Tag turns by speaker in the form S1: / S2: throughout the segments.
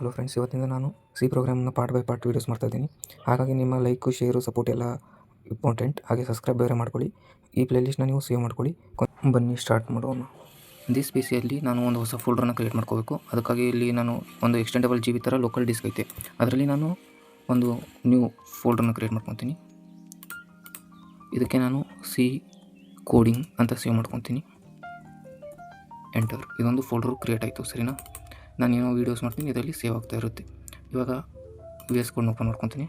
S1: Hello friends, ಇವತ್ತಿಂದ ನಾನು C ಪ್ರೋಗ್ರಾಮ್ನ ಪಾರ್ಟ್ ಬೈ ಪಾರ್ಟ್ ವೀಡಿಯೋಸ್ ಮಾಡ್ತಾಯಿದ್ದೀನಿ. ಹಾಗಾಗಿ ನಿಮ್ಮ ಲೈಕು, ಶೇರು, ಸಪೋರ್ಟ್ ಎಲ್ಲ ಇಂಪಾರ್ಟೆಂಟ್. ಹಾಗೆ ಸಬ್ಸ್ಕ್ರೈಬ್ ಬೇರೆ ಮಾಡ್ಕೊಳ್ಳಿ. ಈ ಪ್ಲೇಲಿಸ್ಟ್ನ ನೀವು ಸೇವ್ ಮಾಡ್ಕೊಳ್ಳಿ. ಬನ್ನಿ ಸ್ಟಾರ್ಟ್ ಮಾಡೋಣ. ದಿಸ್ ಪಿ ಸಿಯಲ್ಲಿ ನಾನು ಒಂದು ಹೊಸ ಫೋಲ್ಡ್ರನ್ನ ಕ್ರಿಯೇಟ್ ಮಾಡ್ಕೋಬೇಕು. ಅದಕ್ಕಾಗಿ ಇಲ್ಲಿ ನಾನು ಒಂದು ಎಕ್ಸ್ಟೆಂಡಬಲ್ GB ಥರ ಲೋಕಲ್ ಡಿಸ್ಕ್ ಐತೆ. ಅದರಲ್ಲಿ ನಾನು ಒಂದು ನ್ಯೂ ಫೋಲ್ಡ್ರನ್ನ ಕ್ರಿಯೇಟ್ ಮಾಡ್ಕೊತೀನಿ. ಇದಕ್ಕೆ ನಾನು ಸಿ ಕೋಡಿಂಗ್ ಅಂತ ಸೇವ್ ಮಾಡ್ಕೊತೀನಿ. ಎಂಟರ್. ಇದೊಂದು ಫೋಲ್ಡರ್ ಕ್ರಿಯೇಟ್ ಆಯಿತು. ಸರಿನಾ? ನಾನೇನೋ ವೀಡಿಯೋಸ್ ಮಾಡ್ತೀನಿ, ಇದರಲ್ಲಿ ಸೇವ್ ಆಗ್ತಾ ಇರುತ್ತೆ. ಇವಾಗ VS ಕೋಡ್ನ ಓಪನ್ ಮಾಡ್ಕೊತೀನಿ.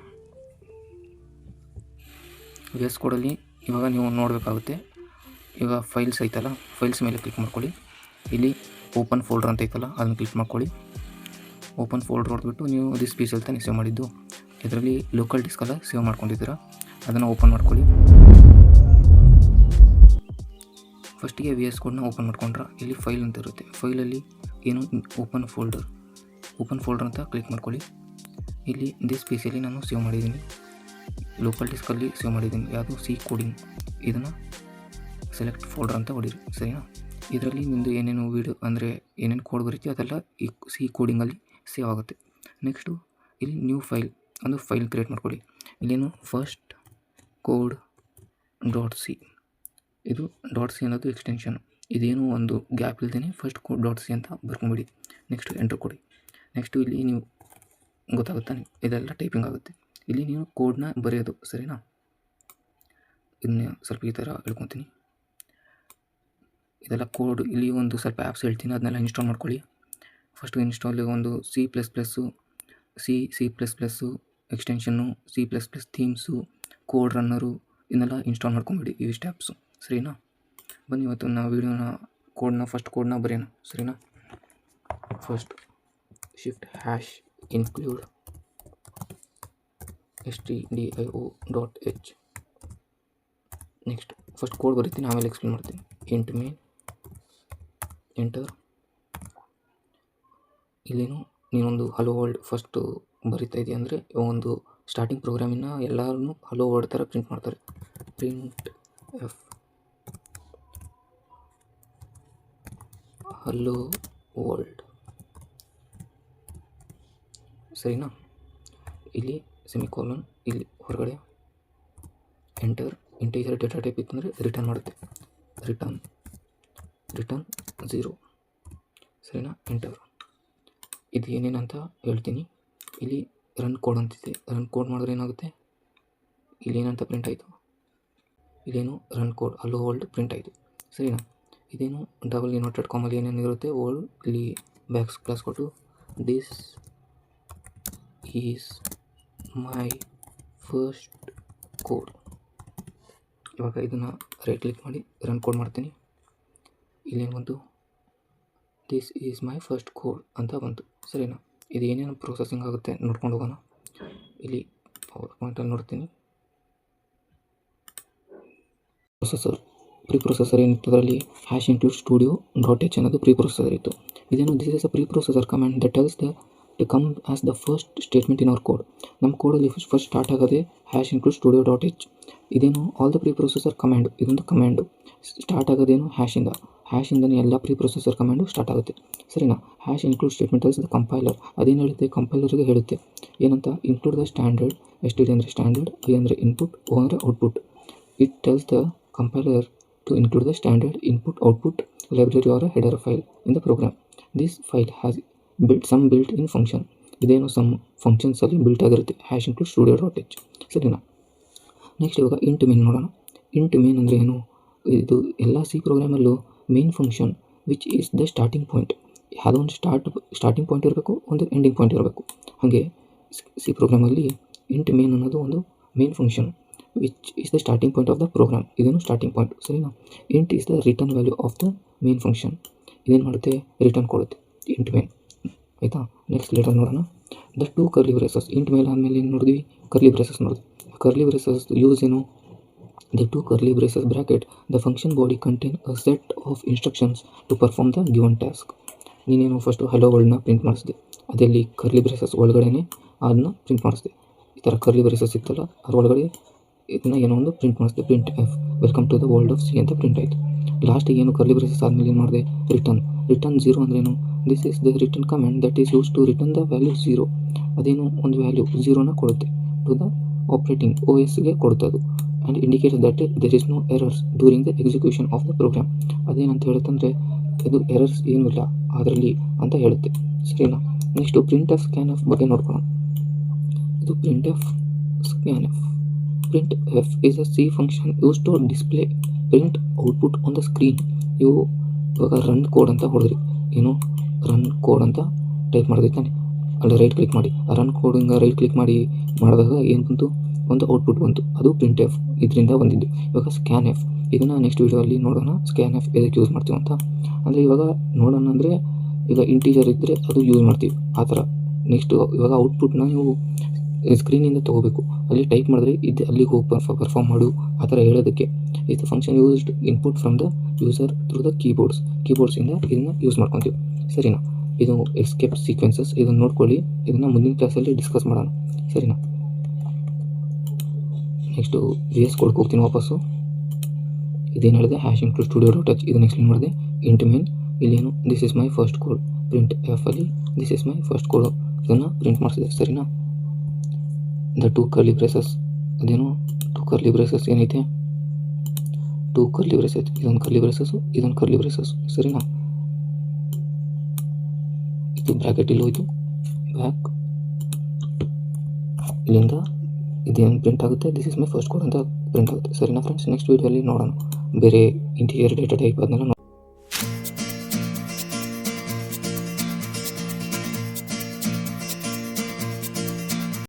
S1: VS ಕೋಡಲ್ಲಿ ಇವಾಗ ನೀವು ನೋಡಬೇಕಾಗುತ್ತೆ. ಇವಾಗ ಫೈಲ್ಸ್ ಐತಲ್ಲ, ಫೈಲ್ಸ್ ಮೇಲೆ ಕ್ಲಿಕ್ ಮಾಡ್ಕೊಳ್ಳಿ. ಇಲ್ಲಿ ಓಪನ್ ಫೋಲ್ಡರ್ ಅಂತ ಐತಲ್ಲ, ಅದನ್ನು ಕ್ಲಿಕ್ ಮಾಡ್ಕೊಳ್ಳಿ. ಓಪನ್ ಫೋಲ್ಡರ್ ಹೊಡೆದ್ಬಿಟ್ಟು ನೀವು ದಿಸ್ ಪಿ ಸಿ ತಾನೇ ಸೇವ್ ಮಾಡಿದ್ದು, ಇದರಲ್ಲಿ ಲೋಕಲ್ ಡಿಸ್ಕ್ ಎಲ್ಲ ಸೇವ್ ಮಾಡ್ಕೊಂಡಿದ್ದೀರಾ, ಅದನ್ನು ಓಪನ್ ಮಾಡ್ಕೊಳ್ಳಿ. ಫಸ್ಟಿಗೆ VS ಕೋಡ್ನ ಓಪನ್ ಮಾಡ್ಕೊಂಡ್ರೆ ಇಲ್ಲಿ ಫೈಲ್ ಅಂತ ಇರುತ್ತೆ. ಫೈಲಲ್ಲಿ ಏನು ಓಪನ್ ಫೋಲ್ಡರ್ ಅಂತ ಕ್ಲಿಕ್ ಮಾಡ್ಕೊಳ್ಳಿ. ಇಲ್ಲಿ ದಿಸ್ ಪಿ ಸಿಯಲ್ಲಿ ನಾನು ಸೇವ್ ಮಾಡಿದ್ದೀನಿ, ಲೋಕಲ್ ಡಿಸ್ಕಲ್ಲಿ ಸೇವ್ ಮಾಡಿದ್ದೀನಿ. ಯಾವುದು? C coding. ಇದನ್ನು ಸೆಲೆಕ್ಟ್ ಫೋಲ್ಡರ್ ಅಂತ ಹೊಡೀರಿ. ಸರಿನಾ? ಇದರಲ್ಲಿ ನಿಮ್ಮದು ಏನೇನು ವೀಡಿಯೋ ಅಂದರೆ ಏನೇನು ಕೋಡ್ ಬರುತ್ತೆ ಅದೆಲ್ಲ ಈ ಸಿ ಕೋಡಿಂಗಲ್ಲಿ ಸೇವ್ ಆಗುತ್ತೆ. ನೆಕ್ಸ್ಟು ಇಲ್ಲಿ ನ್ಯೂ ಫೈಲ್, ಒಂದು ಫೈಲ್ ಕ್ರಿಯೇಟ್ ಮಾಡ್ಕೊಳ್ಳಿ. ಇಲ್ಲೇನು ಫಸ್ಟ್ ಕೋಡ್ .c. ಇದು .c ಅನ್ನೋದು ಎಕ್ಸ್ಟೆನ್ಷನ್. ಇದೇನು ಒಂದು ಗ್ಯಾಪ್ ಇಲ್ದೇ ಫಸ್ಟ್ ಕೋಡ್ .c ಅಂತ ಬರ್ಕೊಂಬಿಡಿ. ನೆಕ್ಸ್ಟು ಎಂಟ್ರ್ ಕೊಡಿ. ನೆಕ್ಸ್ಟು ಇಲ್ಲಿ ನೀವು ಗೊತ್ತಾಗುತ್ತಾ, ಇದೆಲ್ಲ ಟೈಪಿಂಗ್ ಆಗುತ್ತೆ. ಇಲ್ಲಿ ನೀವು ಕೋಡ್ನ ಬರೆಯೋದು. ಸರಿನಾ? ಇದನ್ನ ಸ್ವಲ್ಪ ಈ ಥರ ಹೇಳ್ಕೊತೀನಿ. ಇದೆಲ್ಲ ಕೋಡ್. ಇಲ್ಲಿ ಒಂದು ಸ್ವಲ್ಪ ಆ್ಯಪ್ಸ್ ಹೇಳ್ತೀನಿ, ಅದನ್ನೆಲ್ಲ ಇನ್ಸ್ಟಾಲ್ ಮಾಡ್ಕೊಳ್ಳಿ. ಫಸ್ಟು ಇನ್ಸ್ಟಾಲ್ ಒಂದು C plus plus ಎಕ್ಸ್ಟೆನ್ಷನ್ನು, C++ ಥೀಮ್ಸು, code ರನ್ನರು, ಇದನ್ನೆಲ್ಲ ಇನ್ಸ್ಟಾಲ್ ಮಾಡ್ಕೊಂಬಿಡಿ, ಇವಿಷ್ಟು ಆ್ಯಪ್ಸು. ಸರಿನಾ? ಬನ್ನಿ ಇವತ್ತು ನಾವು ಫಸ್ಟ್ ಕೋಡ್ನ ಬರೆಯೋಣ. ಸರಿನಾ? First shift # include stdio.h. Next first code ಬರೀತೀನಿ, ಆಮೇಲೆ ಎಕ್ಸ್ಪ್ಲೇನ್ ಮಾಡ್ತೀನಿ. Int main, enter. ಇಲ್ಲೇನು ನೀನೊಂದು ಹಲೋ ವರ್ಲ್ಡ್ ಫಸ್ಟ್ ಬರಿತಾ ಇದೆಯಾ ಅಂದರೆ ಒಂದು ಸ್ಟಾರ್ಟಿಂಗ್ ಪ್ರೋಗ್ರಾಮಿನ ಎಲ್ಲರೂ ಹಲೋ ವರ್ಲ್ಡ್ ಥರ ಪ್ರಿಂಟ್ ಮಾಡ್ತಾರೆ. Print F hello world. ಸರಿನಾ? ಇಲ್ಲಿ ಸೆಮಿಕೋಲನ್, ಇಲ್ಲಿ ಹೊರಗಡೆ ಎಂಟರ್. ಇಂಟೀಜರ್ ಡೇಟಾ ಟೈಪ್ ಇತ್ತಂದರೆ ರಿಟರ್ನ್ ಮಾಡುತ್ತೆ. ರಿಟರ್ನ್ 0. ಸರಿನಾ? ಎಂಟರ್. ಇದು ಏನೇನಂತ ಹೇಳ್ತೀನಿ. ಇಲ್ಲಿ ರನ್ ಕೋಡ್ ಅಂತಿದೆ. ರನ್ ಕೋಡ್ ಮಾಡಿದ್ರೆ ಏನಾಗುತ್ತೆ, ಇಲ್ಲಿ ಏನಂತ ಪ್ರಿಂಟ್ ಆಯಿತು, ಇಲ್ಲೇನು run code hello world print ಆಯಿತು. ಸರಿನಾ? ಇದೇನು ಡಬಲ್ ಇನ್ವರ್ಟೆಡ್ ಕಾಮಲ್ಲಿ ಏನೇನಿರುತ್ತೆ ವರ್ಲ್ಡ್, ಇಲ್ಲಿ ಬ್ಯಾಕ್ಸ್ ಕ್ಲಾಸ್ ಕೊಟ್ಟು this is my first code. ಇವಾಗ ಇದನ್ನು ರೈಟ್ ಕ್ಲಿಕ್ ಮಾಡಿ ರನ್ ಕೋಡ್ ಮಾಡ್ತೀನಿ. ಇಲ್ಲೇನು ಬಂತು, this is my first code ಅಂತ ಬಂತು. ಸರಿನಾ? ಇದು ಏನೇನು ಪ್ರೊಸೆಸಿಂಗ್ ಆಗುತ್ತೆ ನೋಡ್ಕೊಂಡು ಹೋಗೋಣ. ಇಲ್ಲಿ ಪವರ್ ಪಾಯಿಂಟಲ್ಲಿ ನೋಡ್ತೀನಿ. ಪ್ರೀ ಪ್ರೊಸೆಸರ್ ಏನಿತ್ತು, ಅದರಲ್ಲಿ #include studio.h ಅನ್ನೋದು ಪ್ರೀ ಪ್ರೊಸೆಸರ್ ಇತ್ತು. ಇದೇನು this is a preprocessor command that tells to come as the first statement in our code. ನಮ್ಮ ಕೋಡಲ್ಲಿ ಫಸ್ಟ್ ಸ್ಟಾರ್ಟ್ ಆಗೋದೇ #include studio.h. ಇದೇನು all the preprocessor command. ಇದೊಂದು ಕಮಾಂಡು ಸ್ಟಾರ್ಟ್ ಆಗೋದೇನು ಹ್ಯಾಶಿಂದನೇ ಎಲ್ಲ ಪ್ರೀ ಪ್ರೊಸೆಸರ್ ಕಮಾಂಡು ಸ್ಟಾರ್ಟ್ ಆಗುತ್ತೆ. ಸರಿನಾ? #include statement tells the compiler. ಅದೇನು ಹೇಳುತ್ತೆ, ಕಂಪೈಲರ್ಗೆ ಹೇಳುತ್ತೆ ಏನಂತ, ಇನ್ಕ್ಲೂಡ್ ದ ಸ್ಟ್ಯಾಂಡರ್ಡ್. STD ಅಂದರೆ ಸ್ಟ್ಯಾಂಡರ್ಡ್, I ಅಂದರೆ ಇನ್ಪುಟ್, O ಅಂದರೆ output. It tells the compiler to include the standard input output library or a header file in the program. This file has some built-in function. ಇದೇನು some functions ಅಲ್ಲಿ built ಆಗಿರುತ್ತೆ #include studio.h. ಸರಿನಾ? Next ಇವಾಗ int main ನೋಡೋಣ. Int main ಅಂದರೆ ಏನು, ಇದು ಎಲ್ಲ ಸಿ ಪ್ರೋಗ್ರಾಮಲ್ಲೂ main function which is the starting point. ಯಾವುದೋ ಒಂದು ಸ್ಟಾರ್ಟಿಂಗ್ ಪಾಯಿಂಟ್ ಇರಬೇಕು, ಒಂದು ಎಂಡಿಂಗ್ ಪಾಯಿಂಟ್ ಇರಬೇಕು. ಹಾಗೆ ಸಿ ಪ್ರೋಗ್ರಾಮಲ್ಲಿ ಇಂಟ್ ಮೇನ್ ಅನ್ನೋದು ಒಂದು main function which is the starting point of the program. ಇದೇನು ಸ್ಟಾರ್ಟಿಂಗ್ ಪಾಯಿಂಟ್. ಸರಿನಾ? Int is the return value of the main function. ಇದೇನು ಮಾಡುತ್ತೆ, ರಿಟರ್ನ್ ಕೊಡುತ್ತೆ ಇಂಟ್ ಮೇನ್. ಆಯಿತಾ? ನೆಕ್ಸ್ಟ್ ಲೆಟರ್ ನೋಡೋಣ. The 2 curly braces. Int main ಆದಮೇಲೆ ಏನು ನೋಡಿದ್ವಿ, ಕರ್ಲಿ ಬ್ರೇಸಸ್ ನೋಡಿದ್ವಿ. ಕರ್ಲಿ ಬ್ರೇಸಸ್ ಯೂಸ್ ಏನು, the 2 curly braces bracket the function body contain a set of instructions to perform the given task. ನೀನೇನು first hello ವರ್ಲ್ಡ್ನ print ಮಾಡಿಸಿದೆ, ಅದರಲ್ಲಿ curly braces ಒಳಗಡೆ ಅದನ್ನ print ಮಾಡಿಸಿದೆ. ಈ ಥರ ಕರ್ಲಿ ಬ್ರೇಸಸ್ ಇತ್ತಲ್ಲ, ಅದರೊಳಗಡೆ ಇದನ್ನ ಏನೋ ಒಂದು ಪ್ರಿಂಟ್ ಮಾಡಿಸಿದೆ. Printf welcome to the world of C ಅಂತ ಪ್ರಿಂಟ್ ಆಯಿತು. ಲಾಸ್ಟಿಗೆ ಏನು ಕರ್ಲಿ ಬ್ರೇಸಸ್ ಆದಮೇಲೆ ಏನು ಮಾಡಿದೆ, ರಿಟರ್ನ್ 0 ಅಂದ್ರೇನು? This is the return command that is use to return the value 0. ಅದೇನು ಒಂದು ವ್ಯಾಲ್ಯೂ 0ನ ಕೊಡುತ್ತೆ ಟು ದ ಆಪ್ರೇಟಿಂಗ್ OSಗೆ ಕೊಡುತ್ತೆ ಅದು. And indicates that there is no errors during the execution of the program. ಅದೇನಂತ ಹೇಳುತ್ತಂದರೆ ಇದು ಎರರ್ಸ್ ಏನೂ ಇಲ್ಲ ಅದರಲ್ಲಿ ಅಂತ ಹೇಳುತ್ತೆ. ಸರಿನಾ? Next print f scan f ಬಗ್ಗೆ ನೋಡ್ಕೊಳ್ಳೋಣ. ಇದು print f scan f. Print f is a C function use to display print output on the screen. ಇವು ಇವಾಗ ರನ್ ಕೋಡ್ ಅಂತ ಹೊಡೆದ್ರಿ, ಏನು ರನ್ ಕೋಡ್ ಅಂತ ಟೈಪ್ ಮಾಡಿದೆ ತಾನೆ, ಅಲ್ಲಿ ರೈಟ್ ಕ್ಲಿಕ್ ಮಾಡಿ ರನ್ ಕೋಡಿಂಗ ರೈಟ್ ಕ್ಲಿಕ್ ಮಾಡಿ ಮಾಡಿದಾಗ ಏನು ಬಂತು? ಒಂದು ಔಟ್ಪುಟ್ ಬಂತು, ಅದು ಪ್ರಿಂಟ್ ಎಫ್ ಇದರಿಂದ ಬಂದಿದ್ದು. ಇವಾಗ ಸ್ಕ್ಯಾನ್ ಎಫ್ ಇದನ್ನು ನೆಕ್ಸ್ಟ್ ವೀಡಿಯೋಲ್ಲಿ ನೋಡೋಣ. ಸ್ಕ್ಯಾನ್ ಎಫ್ ಎದಕ್ಕೆ ಯೂಸ್ ಮಾಡ್ತೀವಿ ಅಂತ. ಅಂದರೆ ಇವಾಗ ನೋಡೋಣ ಅಂದರೆ ಈಗ ಇಂಟೀಜರ್ ಇದ್ದರೆ ಅದು ಯೂಸ್ ಮಾಡ್ತೀವಿ ಆ ಥರ. ನೆಕ್ಸ್ಟು ಇವಾಗ ಔಟ್ಪುಟ್ನ ನೀವು ಸ್ಕ್ರೀನಿಂದ ತೊಗೋಬೇಕು, ಅಲ್ಲಿ ಟೈಪ್ ಮಾಡಿದ್ರೆ ಇದು ಅಲ್ಲಿಗೆ ಹೋಗಿ ಪರ್ಫಾರ್ಮ್ ಮಾಡು ಆ ಥರ ಹೇಳೋದಕ್ಕೆ. ಇದು function used input from the user through the ಕೀಬೋರ್ಡ್ಸಿಂದ ಇದನ್ನು ಯೂಸ್ ಮಾಡ್ಕೊತೀವಿ. ಸರಿನಾ? ಇದು ಎಸ್ಕೇಪ್ ಸೀಕ್ವೆನ್ಸಸ್, ಇದನ್ನು ನೋಡ್ಕೊಳ್ಳಿ. ಇದನ್ನು ಮುಂದಿನ ಕ್ಲಾಸಲ್ಲಿ ಡಿಸ್ಕಸ್ ಮಾಡೋಣ. ಸರಿನಾ? ನೆಕ್ಸ್ಟು VS ಕೋಡ್ಗೆ ಹೋಗ್ತೀನಿ ವಾಪಸ್ಸು. ಇದೇನು ಹೇಳಿದೆ? #include studio.h ಇದನ್ನು ಎಕ್ಸ್ಪ್ಲೇನ್ ಮಾಡಿದೆ. ಇಂಟ್ ಮೇನ್ ಇಲ್ಲೇನು this is my first code. Print ಎಫಲ್ಲಿ this is my first code ಇದನ್ನು ಪ್ರಿಂಟ್ ಮಾಡಿಸಿದೆ. ಸರಿನಾ? ದ 2 ಕರ್ಲಿ ಬ್ರೇಸಸ್ ಅದೇನು 2 ಕರ್ಲಿ ಬ್ರೇಸಸ್ ಏನೈತೆ? 2 ಕರ್ಲಿ ಬ್ರೇಸಸ್, ಇದೊಂದು ಕರ್ಲಿ ಬ್ರೇಸಸ್ಸು ಇದೊಂದು ಕರ್ಲಿ ಬ್ರೇಸಸ್. ಸರಿನಾ? ಇದು ಬ್ರ್ಯಾಕೆಟ್ ಇಲ್ಲಿ ಹೋಯ್ತು, ಬ್ಯಾಕ್ ಇಲ್ಲಿಂದ ಇದೇನು ಪ್ರಿಂಟ್ ಆಗುತ್ತೆ? This is my first code ಅಂತ ಪ್ರಿಂಟ್ ಆಗುತ್ತೆ. ಸರಿನಾ ಫ್ರೆಂಡ್ಸ್? ನೆಕ್ಸ್ಟ್ ವೀಡಿಯೋಲಿ ನೋಡೋಣ ಬೇರೆ ಇಂಟೀರಿಯರ್ ಡೇಟಾ ಟೈಪ್ ಅದನ್ನೆಲ್ಲ